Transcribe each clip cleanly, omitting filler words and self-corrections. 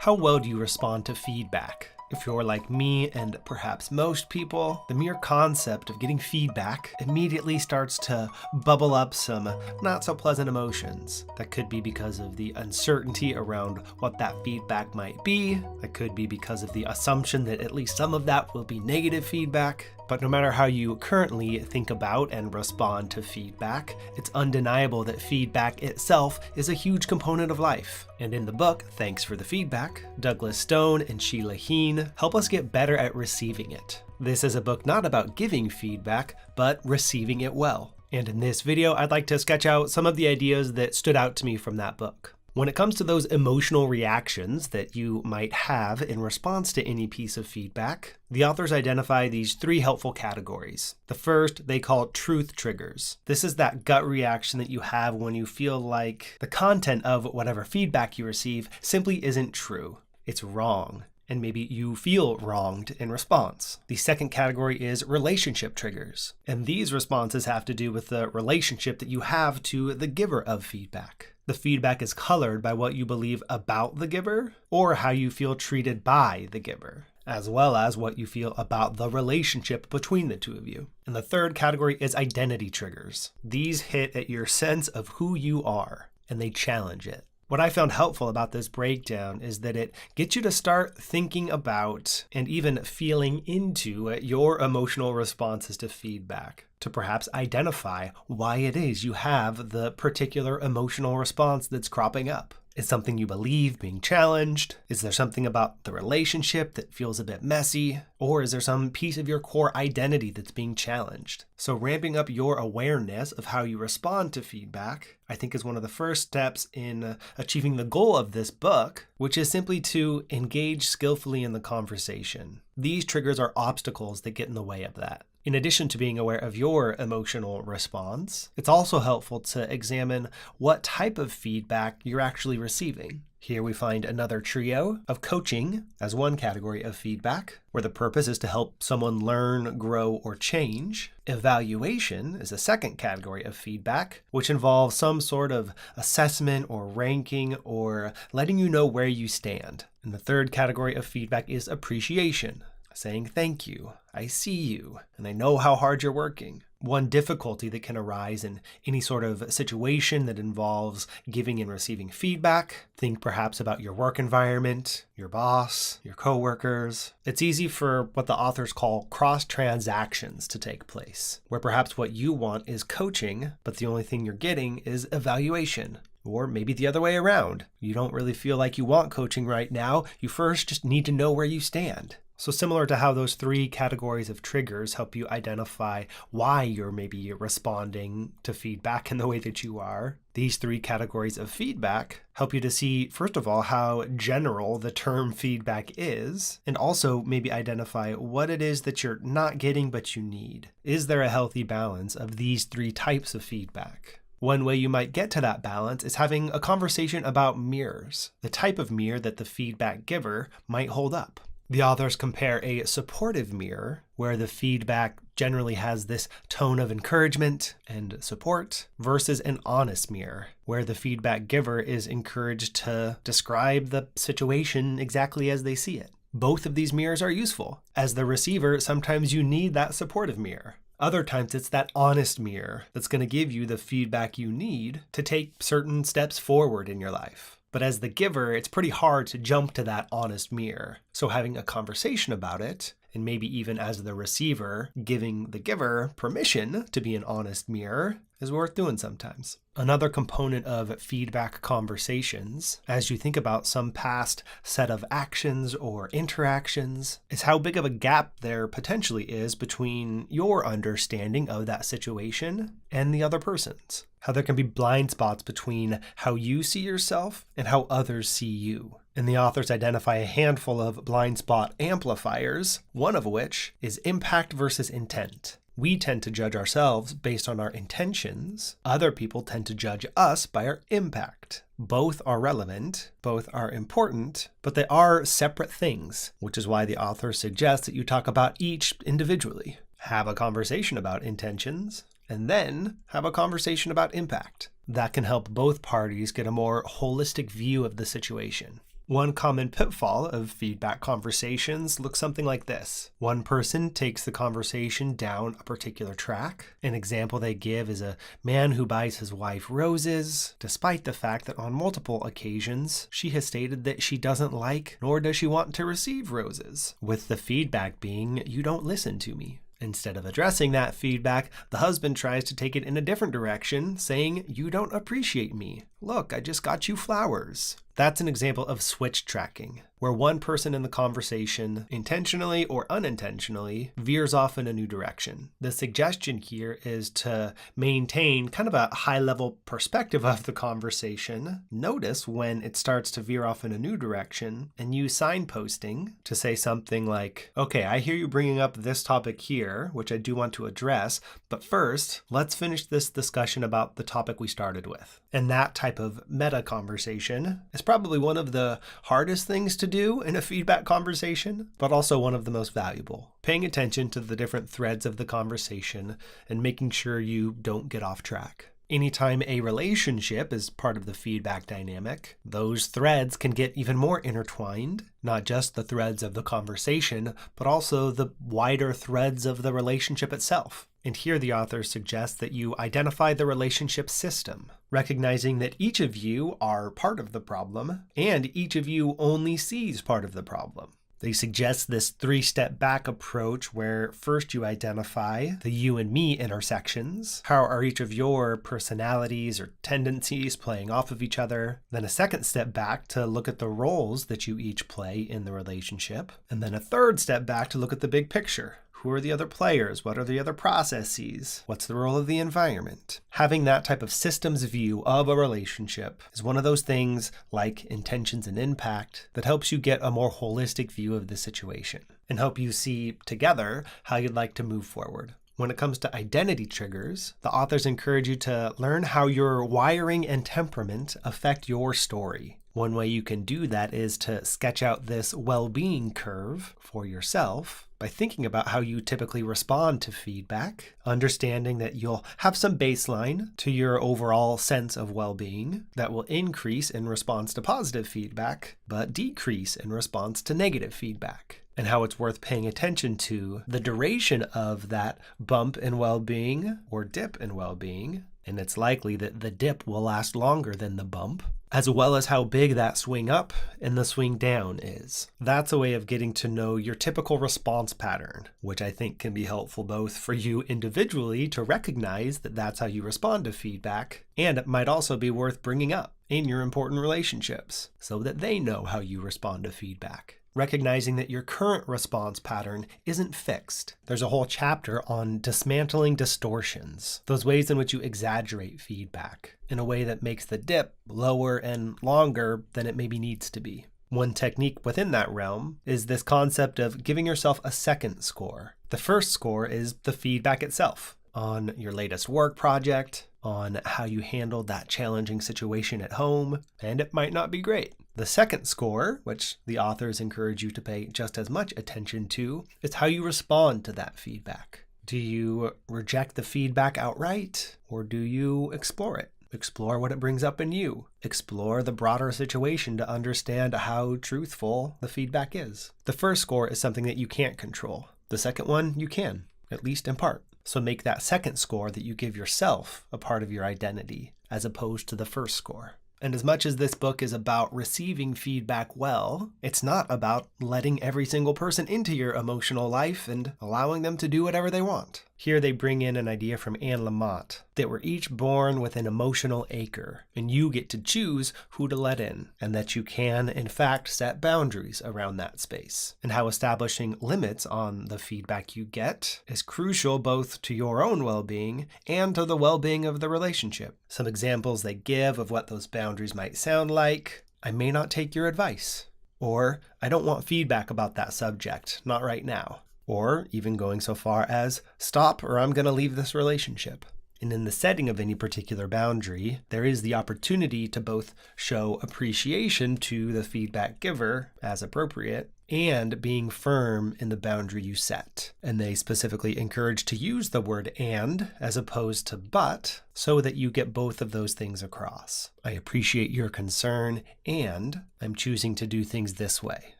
How well do you respond to feedback? If you're like me and perhaps most people, the mere concept of getting feedback immediately starts to bubble up some not so pleasant emotions. That could be because of the uncertainty around what that feedback might be. That could be because of the assumption that at least some of that will be negative feedback. But no matter how you currently think about and respond to feedback, it's undeniable that feedback itself is a huge component of life. And in the book, Thanks for the Feedback, Douglas Stone and Sheila Heen help us get better at receiving it. This is a book not about giving feedback, but receiving it well. And in this video, I'd like to sketch out some of the ideas that stood out to me from that book. When it comes to those emotional reactions that you might have in response to any piece of feedback, the authors identify these three helpful categories. The first they call truth triggers. This is that gut reaction that you have when you feel like the content of whatever feedback you receive simply isn't true. It's wrong. And maybe you feel wronged in response. The second category is relationship triggers. And these responses have to do with the relationship that you have to the giver of feedback. The feedback is colored by what you believe about the giver or how you feel treated by the giver, as well as what you feel about the relationship between the two of you. And the third category is identity triggers. These hit at your sense of who you are, and they challenge it. What I found helpful about this breakdown is that it gets you to start thinking about and even feeling into your emotional responses to feedback, to perhaps identify why it is you have the particular emotional response that's cropping up. Is something you believe being challenged? Is there something about the relationship that feels a bit messy? Or is there some piece of your core identity that's being challenged? So ramping up your awareness of how you respond to feedback, I think, is one of the first steps in achieving the goal of this book, which is simply to engage skillfully in the conversation. These triggers are obstacles that get in the way of that. In addition to being aware of your emotional response, it's also helpful to examine what type of feedback you're actually receiving. Here we find another trio of coaching as one category of feedback, where the purpose is to help someone learn, grow, or change. Evaluation is a second category of feedback, which involves some sort of assessment or ranking or letting you know where you stand. And the third category of feedback is appreciation, saying thank you, I see you, and I know how hard you're working. One difficulty that can arise in any sort of situation that involves giving and receiving feedback, think perhaps about your work environment, your boss, your coworkers. It's easy for what the authors call cross-transactions to take place, where perhaps what you want is coaching, but the only thing you're getting is evaluation. Or maybe the other way around. You don't really feel like you want coaching right now. You first just need to know where you stand. So similar to how those three categories of triggers help you identify why you're maybe responding to feedback in the way that you are, these three categories of feedback help you to see, first of all, how general the term feedback is, and also maybe identify what it is that you're not getting but you need. Is there a healthy balance of these three types of feedback? One way you might get to that balance is having a conversation about mirrors, the type of mirror that the feedback giver might hold up. The authors compare a supportive mirror, where the feedback generally has this tone of encouragement and support, versus an honest mirror, where the feedback giver is encouraged to describe the situation exactly as they see it. Both of these mirrors are useful. As the receiver, sometimes you need that supportive mirror. Other times it's that honest mirror that's going to give you the feedback you need to take certain steps forward in your life. But as the giver, it's pretty hard to jump to that honest mirror. So having a conversation about it, and maybe even as the receiver, giving the giver permission to be an honest mirror, is worth doing sometimes. Another component of feedback conversations, as you think about some past set of actions or interactions, is how big of a gap there potentially is between your understanding of that situation and the other person's. How there can be blind spots between how you see yourself and how others see you. And the authors identify a handful of blind spot amplifiers, one of which is impact versus intent. We tend to judge ourselves based on our intentions. Other people tend to judge us by our impact. Both are relevant, both are important, but they are separate things, which is why the author suggests that you talk about each individually. Have a conversation about intentions, and then have a conversation about impact. That can help both parties get a more holistic view of the situation. One common pitfall of feedback conversations looks something like this. One person takes the conversation down a particular track. An example they give is a man who buys his wife roses, despite the fact that on multiple occasions she has stated that she doesn't like nor does she want to receive roses, with the feedback being, "You don't listen to me." Instead of addressing that feedback, the husband tries to take it in a different direction, saying, "You don't appreciate me. Look, I just got you flowers." That's an example of switch tracking, where one person in the conversation, intentionally or unintentionally, veers off in a new direction. The suggestion here is to maintain kind of a high-level perspective of the conversation, notice when it starts to veer off in a new direction, and use signposting to say something like, "Okay, I hear you bringing up this topic here, which I do want to address, but first, let's finish this discussion about the topic we started with." And that type of meta conversation is probably one of the hardest things to do in a feedback conversation, but also one of the most valuable. Paying attention to the different threads of the conversation and making sure you don't get off track. Anytime a relationship is part of the feedback dynamic, those threads can get even more intertwined, not just the threads of the conversation, but also the wider threads of the relationship itself. And here the author suggests that you identify the relationship system, recognizing that each of you are part of the problem, and each of you only sees part of the problem. They suggest this 3-step back approach where first you identify the you and me intersections. How are each of your personalities or tendencies playing off of each other? Then a second step back to look at the roles that you each play in the relationship. And then a third step back to look at the big picture. Who are the other players? What are the other processes? What's the role of the environment? Having that type of systems view of a relationship is one of those things, like intentions and impact, that helps you get a more holistic view of the situation and help you see together how you'd like to move forward. When it comes to identity triggers, the authors encourage you to learn how your wiring and temperament affect your story. One way you can do that is to sketch out this well-being curve for yourself by thinking about how you typically respond to feedback, understanding that you'll have some baseline to your overall sense of well-being that will increase in response to positive feedback, but decrease in response to negative feedback. And how it's worth paying attention to the duration of that bump in well-being or dip in well-being, and it's likely that the dip will last longer than the bump, as well as how big that swing up and the swing down is. That's a way of getting to know your typical response pattern, which I think can be helpful both for you individually to recognize that that's how you respond to feedback, and it might also be worth bringing up in your important relationships so that they know how you respond to feedback. Recognizing that your current response pattern isn't fixed. There's a whole chapter on dismantling distortions, those ways in which you exaggerate feedback in a way that makes the dip lower and longer than it maybe needs to be. One technique within that realm is this concept of giving yourself a second score. The first score is the feedback itself on your latest work project, on how you handled that challenging situation at home, and it might not be great. The second score, which the authors encourage you to pay just as much attention to, is how you respond to that feedback. Do you reject the feedback outright, or do you explore it? Explore what it brings up in you. Explore the broader situation to understand how truthful the feedback is. The first score is something that you can't control. The second one, you can, at least in part. So make that second score that you give yourself a part of your identity, as opposed to the first score. And as much as this book is about receiving feedback well, it's not about letting every single person into your emotional life and allowing them to do whatever they want. Here they bring in an idea from Anne Lamott, that we're each born with an emotional acre, and you get to choose who to let in, and that you can, in fact, set boundaries around that space, and how establishing limits on the feedback you get is crucial both to your own well-being and to the well-being of the relationship. Some examples they give of what those boundaries might sound like: I may not take your advice, or I don't want feedback about that subject, not right now. Or even going so far as, stop or I'm going to leave this relationship. And in the setting of any particular boundary, there is the opportunity to both show appreciation to the feedback giver as appropriate and being firm in the boundary you set. And they specifically encourage to use the word and as opposed to but, so that you get both of those things across. I appreciate your concern, and I'm choosing to do things this way.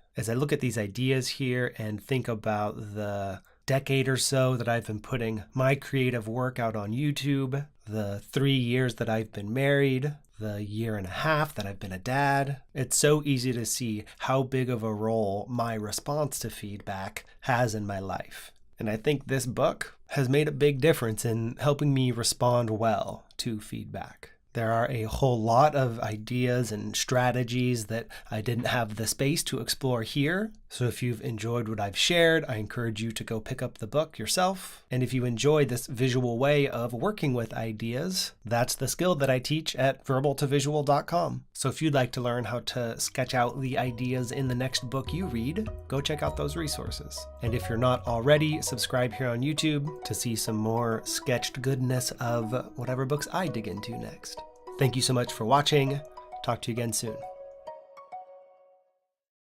As I look at these ideas here and think about the decade or so that I've been putting my creative work out on YouTube, the 3 years that I've been married, the year and a half that I've been a dad, it's so easy to see how big of a role my response to feedback has in my life. And I think this book has made a big difference in helping me respond well to feedback. There are a whole lot of ideas and strategies that I didn't have the space to explore here. So if you've enjoyed what I've shared, I encourage you to go pick up the book yourself. And if you enjoy this visual way of working with ideas, that's the skill that I teach at verbaltovisual.com. So if you'd like to learn how to sketch out the ideas in the next book you read, go check out those resources. And if you're not already, subscribe here on YouTube to see some more sketched goodness of whatever books I dig into next. Thank you so much for watching. Talk to you again soon.